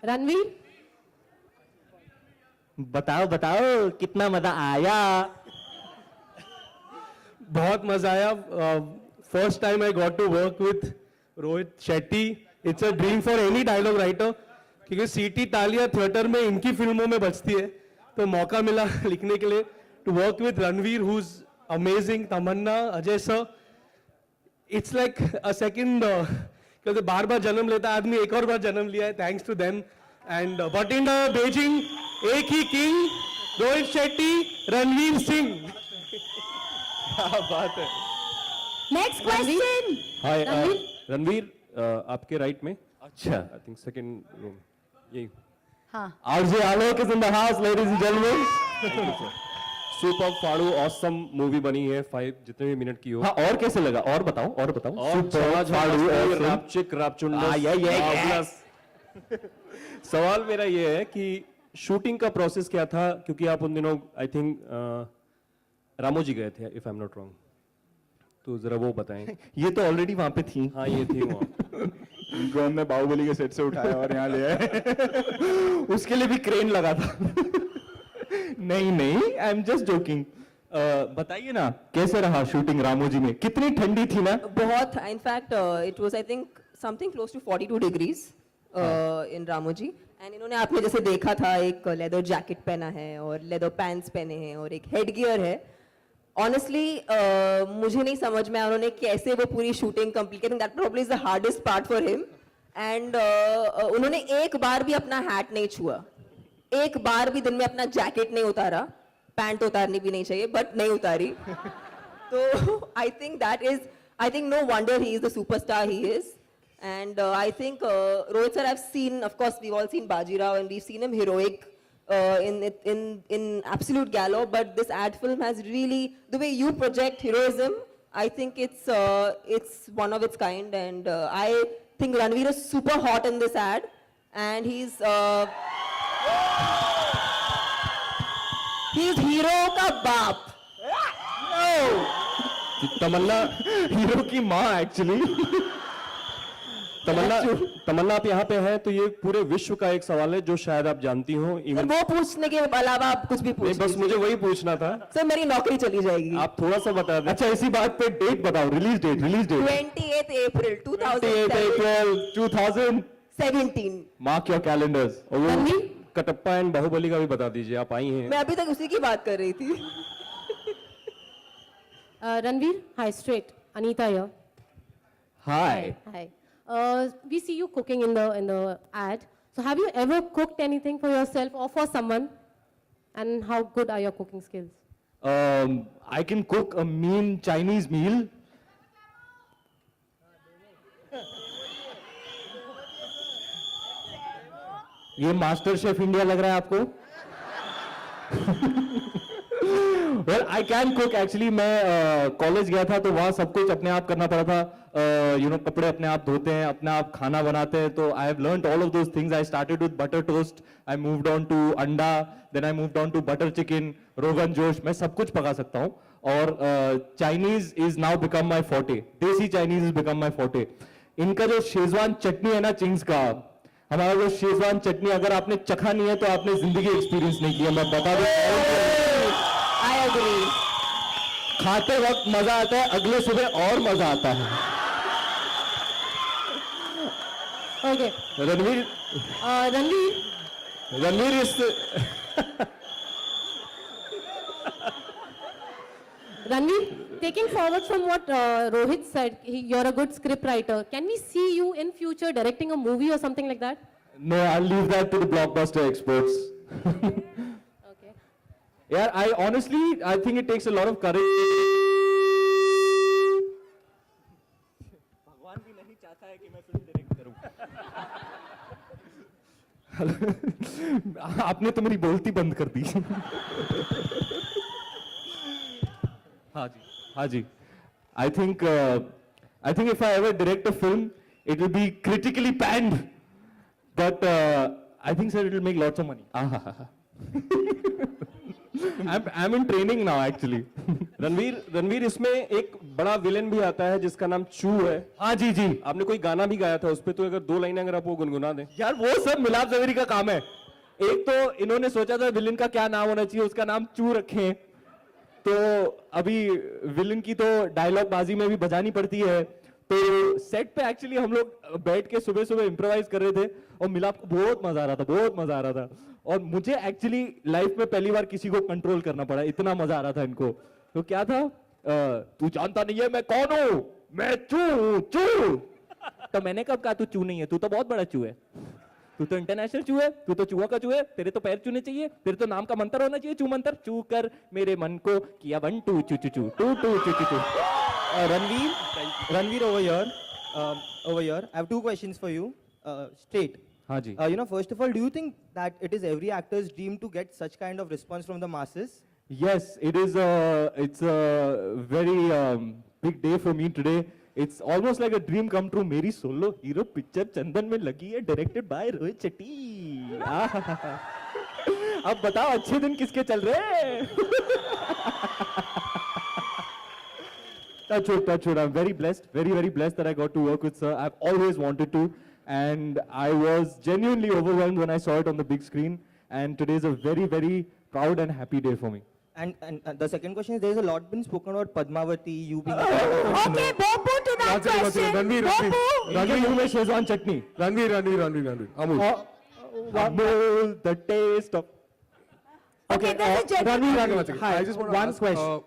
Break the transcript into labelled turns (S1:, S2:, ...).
S1: रणवीर,
S2: बताओ बताओ कितना मजा आया।
S3: बहुत मजा आया। First time I got to work with Rohit Shetty. It's a dream for any dialogue writer, क्योंकि सीटी तालियां थिएटर में इनकी फिल्मों में बजती है, तो मौका मिला लिखने के लिए to work with Ranveer who is amazing, Tamannaah, Ajay sir. It's like a second, क्योंकि बार बार जन्म लेता आदमी, एक और बार जन्म लिया है, thanks to them. And but in the Beijing एक ही किंग, रोहित शेट्टी, रणवीर सिंह। क्या बात है।
S4: Next question.
S5: Hi
S1: Ranveer?
S5: Ranveer, आपके राइट में,
S2: अच्छा,
S5: आई थिंक सेकंड रूम, यही।
S4: हाँ,
S2: RJ Alok is in the house, ladies and gentleman.
S5: Super फाड़ू ऑसम मूवी बनी है, 5 जितने भी मिनट की हो।
S2: हाँ, और कैसे लगा, और बताओ, और बताओ।
S5: और
S2: Super फाड़ू, awesome।
S5: रापचिक रापचुंडस।
S2: yes।
S5: सवाल मेरा ये है कि शूटिंग का प्रोसेस क्या था, क्योंकि आप उन दिनों आई थिंक रामोजी गए थे, if I am not wrong, तो जरा वो बताएं।
S2: ये तो ऑलरेडी वहां पे थी।
S5: हाँ, ये थी वहाँ।
S6: इनको हमने बाहुबली के सेट से उठाया और यहाँ ले आए।
S2: उसके लिए भी क्रेन लगा था। नहीं नहीं, आई एम जस्ट जोकिंग। बताइए ना, कैसे रहा शूटिंग रामोजी में? कितनी ठंडी थी ना?
S7: बहुत, in fact it was I think something close to 42 degrees in Ramoji. एंड इन्होंने आपने जैसे देखा था, एक लेदर जैकेट पहना है और लेदर पैंट्स पहने हैं और एक हेड गियर है। ऑनेस्टली मुझे नहीं समझ में आया उन्होंने कैसे वो पूरी शूटिंग कंप्लीट की। That probably is the hardest part for him. And उन्होंने एक बार भी अपना हैट नहीं छुआ, एक बार भी दिन में अपना जैकेट नहीं उतारा। पैंट उतारनी भी नहीं चाहिए, बट नहीं उतारी। तो I think that is, I think no wonder he is the superstar he is. And I think Rohit sir, I've seen, of course, we've all seen Bajirao and we've seen him heroic in absolute galore. But this ad film has really, the way you project heroism, I think it's one of its kind. And I think Ranveer is super hot in this ad, and he's hero का बाप.
S5: तमन्ना
S2: hero की माँ actually.
S5: तमन्ना आप यहाँ पे हैं, तो ये पूरे विश्व का एक सवाल है जो शायद आप जानती हो।
S7: सर वो पूछने के अलावा आप कुछ भी पूछ
S5: बस मुझे वही पूछना था।
S7: सर मेरी नौकरी चली जाएगी।
S5: आप थोड़ा सा बता दें।
S2: अच्छा, इसी बात पे डेट बताओ, release date, release date.
S7: 28 April
S2: 28 April 2017। Mark your calendars.
S5: और वो
S1: रणवीर?
S5: कटप्पा एंड बाहुबली का भी बता दीजिए, आप आई हैं।
S7: मैं अभी तक उसी की बात कर रही थी।
S1: Ranveer, hi, straight. Anita here.
S2: Hi.
S1: Hi. We see you cooking in the ad. So have you ever cooked anything for yourself or for someone? And how good are your cooking skills?
S2: I can cook a mean Chinese meal. ये master chef India लग रहा है आपको? Well, I can cook actually. मैं college गया था तो वहाँ सब कुछ अपने आप करना पड़ा था। कपड़े अपने आप धोते हैं, अपने आप खाना बनाते हैं। तो I have learned all of those things. I started with butter toast. I moved on to अंडा. Then I moved on to butter chicken, rogan josh. मैं सब कुछ पका सकता हूँ। और Chinese is now become my forte. देसी Chinese has become my forte. इनका जो शेजवान चटनी है ना चिंग्स का, हमारा जो शेजवान चटनी अगर आपने चखा नहीं है तो आपने जिंदगी एक्सपीरियंस नहीं किया। मैं बता दूं,
S7: I agree.
S2: खाते वक्त मजा आता है, अगले सुबह और मजा आता है।
S1: Okay.
S2: रणवीर,
S1: Ranveer,
S2: रणवीर इस
S1: Ranveer, taking forward from what Rohit said, you're a good script writer. Can we see you in future directing a movie or something like that?
S2: No, I'll leave that to the blockbuster experts.
S1: Okay.
S2: Yeah, I think it takes a lot of courage. भगवान भी नहीं चाहता है कि मैं film direct करूं। आपने तो मेरी बोलती बंद कर दी। हाँ जी। I think if I ever direct a film, it will be critically panned, but I think sir it will make lots of money. I'm in training now actually.
S5: Ranveer इसमें एक बड़ा विलेन भी आता है जिसका नाम चू है।
S2: हाँ जी जी
S5: आपने कोई गाना भी गाया था उस पे, तो अगर 2 लाइनें अगर आप वो गुनगुना दें।
S2: यार वो सब मिलाप जवेरी का काम है। एक तो इन्होंने सोचा था विलन का क्या नाम होना चाहिए, उसका नाम चू रखें। तो अभी विलन की तो डायलॉग बाजी में भी बजानी पड़ती है। तो सेट पे एक्चुअली हम लोग बैठ के सुबह सुबह इम्प्रोवाइज कर रहे थे और मिलाप को बहुत मजा आ रहा था, बहुत मजा आ रहा था। और मुझे एक्चुअली लाइफ में पहली बार किसी को कंट्रोल करना पड़ा, इतना मजा आ रहा था इनको। तो क्या था, तू जानता नहीं है मैं कौन हूं, मैं चू चू। तो मैंने कब कहा तू चू नहीं है, तू तो बहुत बड़ा चू है, तू तो इंटरनेशनल चू है, तू तो चूहा का चू है, तेरे तो पैर चूने चाहिए, तेरे तो नाम का मंत्र होना चाहिए, चू मंत्र। चू कर मेरे मन को किया 1 2 चू चू चू 2 2 चू चू चू।
S8: Ranveer over here. I have 2 questions for you. Straight.
S2: हाँ जी।
S8: First of all, do you think that it is every actor's dream to get such kind of response from the masses?
S2: Yes, it is. It's a very big day for me today. It's almost like a dream come true. मेरी solo hero picture चंदन में लगी है, directed by Rohit Shetty. अब बताओ अच्छे दिन किसके चल रहे हैं? Touch wood. I'm very blessed, very blessed that I got to work with sir. I've always wanted to, and I was genuinely overwhelmed when I saw it on the big screen. And today is a very proud and happy day for me.
S8: And the second question is, there is a lot been spoken about Padmavati, you being a part of it.
S4: Okay, Bopu to that
S3: One second,
S4: question.
S3: Ranveer.
S2: इनके मुंह में Schezwan chutney.
S3: Ranveer. Amul.
S2: Amul, the taste of.
S4: Okay, there's a gentleman.
S3: One second. I just want to
S6: one
S3: ask,
S6: question.